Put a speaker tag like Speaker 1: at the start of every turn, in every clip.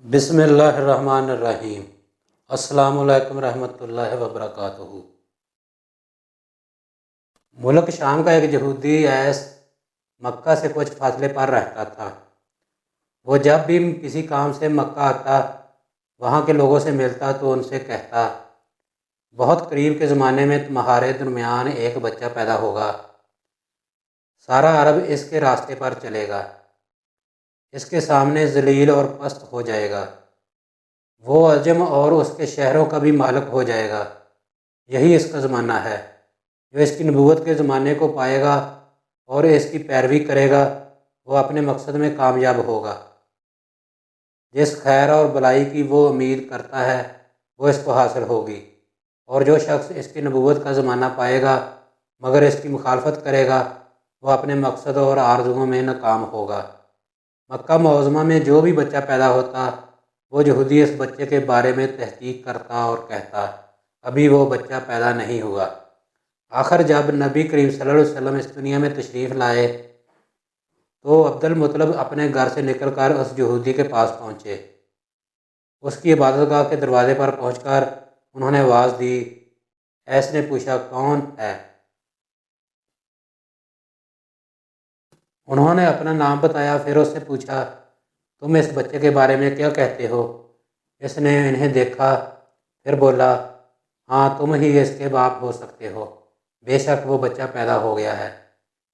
Speaker 1: بسم اللہ الرحمن الرحیم۔ السلام علیکم رحمۃ اللہ وبرکاتہ۔ ملک شام کا ایک یہودی ایس مکہ سے کچھ فاصلے پر رہتا تھا۔ وہ جب بھی کسی کام سے مکہ آتا، وہاں کے لوگوں سے ملتا تو ان سے کہتا، بہت قریب کے زمانے میں تمہارے درمیان ایک بچہ پیدا ہوگا، سارا عرب اس کے راستے پر چلے گا، اس کے سامنے ذلیل اور پست ہو جائے گا، وہ عجم اور اس کے شہروں کا بھی مالک ہو جائے گا۔ یہی اس کا زمانہ ہے۔ جو اس کی نبوت کے زمانے کو پائے گا اور اس کی پیروی کرے گا، وہ اپنے مقصد میں کامیاب ہوگا۔ جس خیر اور بلائی کی وہ امید کرتا ہے وہ اس کو حاصل ہوگی، اور جو شخص اس کی نبوت کا زمانہ پائے گا مگر اس کی مخالفت کرے گا، وہ اپنے مقصد اور آرزوؤں میں ناکام ہوگا۔ مکہ معظمہ میں جو بھی بچہ پیدا ہوتا، وہ یہودی اس بچے کے بارے میں تحقیق کرتا اور کہتا، ابھی وہ بچہ پیدا نہیں ہوا۔ آخر جب نبی کریم صلی اللہ علیہ وسلم اس دنیا میں تشریف لائے تو عبد المطلب اپنے گھر سے نکل کر اس یہودی کے پاس پہنچے۔ اس کی عبادت گاہ کے دروازے پر پہنچ کر انہوں نے آواز دی۔ ایس نے پوچھا، کون ہے؟ انہوں نے اپنا نام بتایا، پھر اس سے پوچھا، تم اس بچے کے بارے میں کیا کہتے ہو؟ اس نے انہیں دیکھا، پھر بولا، ہاں تم ہی اس کے باپ ہو سکتے ہو۔ بے شک وہ بچہ پیدا ہو گیا ہے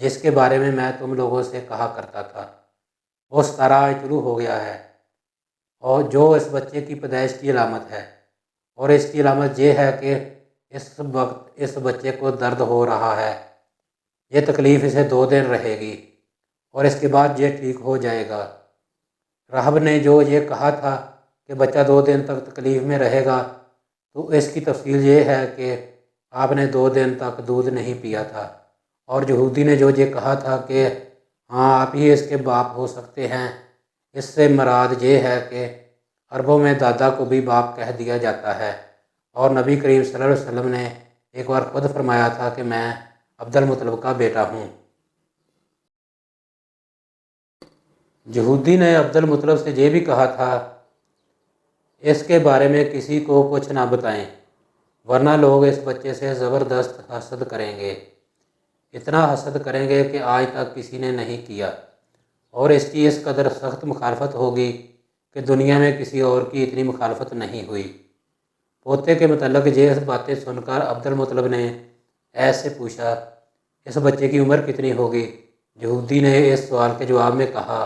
Speaker 1: جس کے بارے میں تم لوگوں سے کہا کرتا تھا، وہ ستارہ طلوع ہو گیا ہے، اور جو اس بچے کی پیدائش کی علامت ہے، اور اس کی علامت یہ ہے کہ اس وقت اس بچے کو درد ہو رہا ہے۔ یہ تکلیف اسے 2 دن رہے گی اور اس کے بعد یہ ٹھیک ہو جائے گا۔ راہب نے جو یہ کہا تھا کہ بچہ 2 دن تک تکلیف میں رہے گا، تو اس کی تفصیل یہ ہے کہ آپ نے 2 دن تک دودھ نہیں پیا تھا، اور یہودی نے جو یہ کہا تھا کہ ہاں آپ ہی اس کے باپ ہو سکتے ہیں، اس سے مراد یہ ہے کہ عربوں میں دادا کو بھی باپ کہہ دیا جاتا ہے، اور نبی کریم صلی اللہ علیہ وسلم نے ایک بار خود فرمایا تھا کہ میں عبد المطلب کا بیٹا ہوں۔ یہودی نے عبد المطلب سے یہ بھی کہا تھا، اس کے بارے میں کسی کو کچھ نہ بتائیں، ورنہ لوگ اس بچے سے زبردست حسد کریں گے، اتنا حسد کریں گے کہ آج تک کسی نے نہیں کیا، اور اس کی اس قدر سخت مخالفت ہوگی کہ دنیا میں کسی اور کی اتنی مخالفت نہیں ہوئی۔ پوتے کے متعلق یہ باتیں سن کر عبد المطلب نے ایس سے پوچھا، اس بچے کی عمر کتنی ہوگی؟ یہودی نے اس سوال کے جواب میں کہا،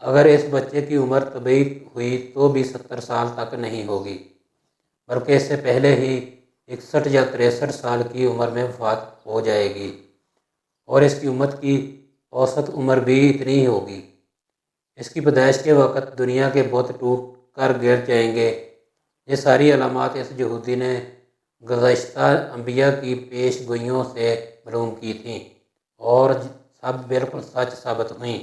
Speaker 1: اگر اس بچے کی عمر طبیعی ہوئی تو بھی 70 سال تک نہیں ہوگی، بلکہ اس سے پہلے ہی 61 یا 63 سال کی عمر میں وفات ہو جائے گی، اور اس کی امت کی اوسط عمر بھی اتنی ہی ہوگی۔ اس کی پیدائش کے وقت دنیا کے بت ٹوٹ کر گر جائیں گے۔ یہ ساری علامات اس یہودی نے گزشتہ انبیاء کی پیش گوئیوں سے معلوم کی تھیں، اور سب بالکل سچ ثابت ہوئیں۔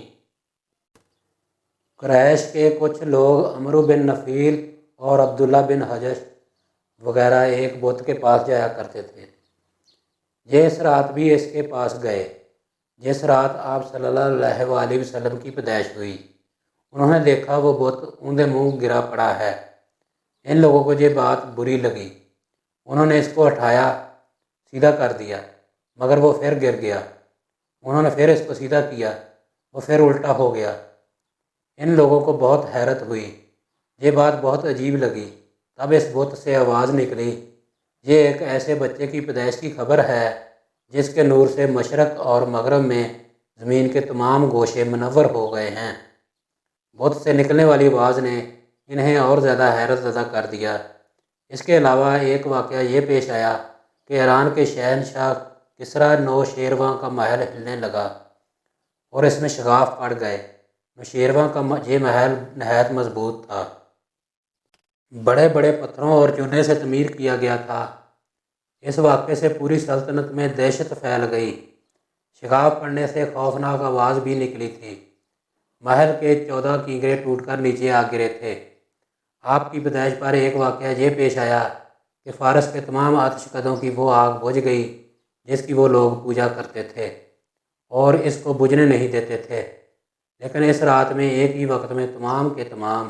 Speaker 1: قریش کے کچھ لوگ عمرو بن نفیل اور عبداللہ بن حجش وغیرہ ایک بت کے پاس جایا کرتے تھے۔ یہ اس رات بھی اس کے پاس گئے جس رات آپ صلی اللہ علیہ وآلہ وسلم کی پیدائش ہوئی۔ انہوں نے دیکھا وہ بت اوندے منہ گرا پڑا ہے۔ ان لوگوں کو یہ بات بری لگی، انہوں نے اس کو اٹھایا، سیدھا کر دیا، مگر وہ پھر گر گیا۔ انہوں نے پھر اس کو سیدھا کیا، وہ پھر الٹا ہو گیا۔ ان لوگوں کو بہت حیرت ہوئی، یہ بات بہت عجیب لگی۔ تب اس بت سے آواز نکلی، یہ ایک ایسے بچے کی پیدائش کی خبر ہے جس کے نور سے مشرق اور مغرب میں زمین کے تمام گوشے منور ہو گئے ہیں۔ بت سے نکلنے والی آواز نے انہیں اور زیادہ حیرت زدہ کر دیا۔ اس کے علاوہ ایک واقعہ یہ پیش آیا کہ ایران کے شہنشاہ کسریٰ نوشیروان کا محل ہلنے لگا اور اس میں شگاف پڑ گئے۔ نوشیروان کا یہ محل نہایت مضبوط تھا، بڑے بڑے پتھروں اور چونے سے تعمیر کیا گیا تھا۔ اس واقعے سے پوری سلطنت میں دہشت پھیل گئی۔ شگاف پڑنے سے خوفناک آواز بھی نکلی تھی۔ محل کے 14 کنگرے ٹوٹ کر نیچے آ گرے تھے۔ آپ کی پیدائش پر ایک واقعہ یہ پیش آیا کہ فارس کے تمام آتش کدوں کی وہ آگ بجھ گئی جس کی وہ لوگ پوجا کرتے تھے اور اس کو بجھنے نہیں دیتے تھے، لیکن اس رات میں ایک ہی وقت میں تمام کے تمام